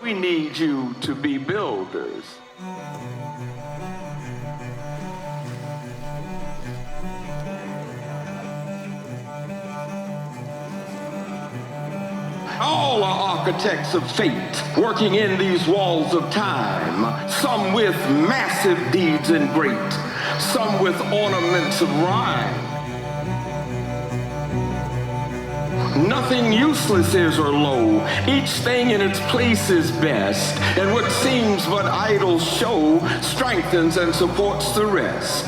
We need you to be builders. All are architects of fate, working in these walls of time, some with massive deeds and great, some with ornaments of rhyme. Nothing useless is or low, each thing in its place is best, and what seems but idle show strengthens and supports the rest.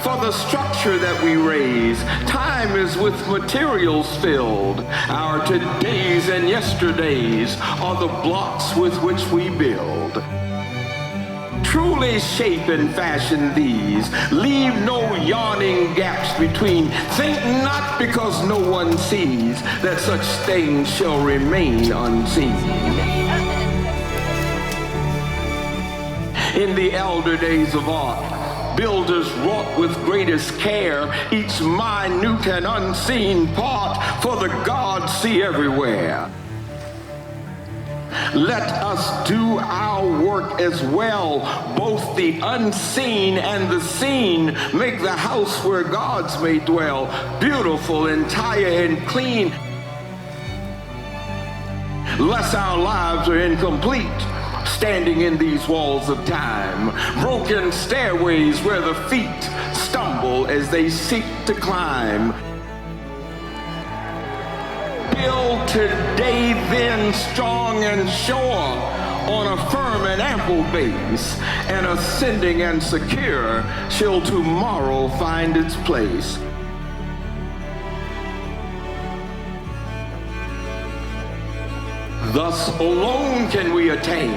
For the structure that we raise, time is with materials filled. Our todays and yesterdays are the blocks with which we build. Truly shape and fashion these, leave no yawning gaps between. Think not because no one sees that such things shall remain unseen. In the elder days of art, builders wrought with greatest care each minute and unseen part, for the gods see everywhere. Let us do our work as well, both the unseen and the seen. Make the house where gods may dwell beautiful, entire, and clean. Lest our lives are incomplete, standing in these walls of time, broken stairways where the feet stumble as they seek to climb. Build today then strong and sure on a firm and ample base, and ascending and secure shall tomorrow find its place. Thus alone can we attain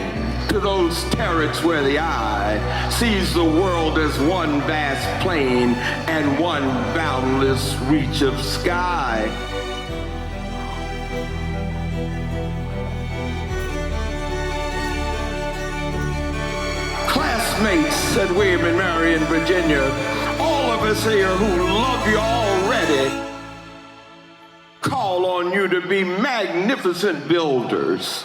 to those turrets where the eye sees the world as one vast plain and one boundless reach of sky. Classmates, said William and Mary in Virginia, all of us here who love you already, call on you to be magnificent builders.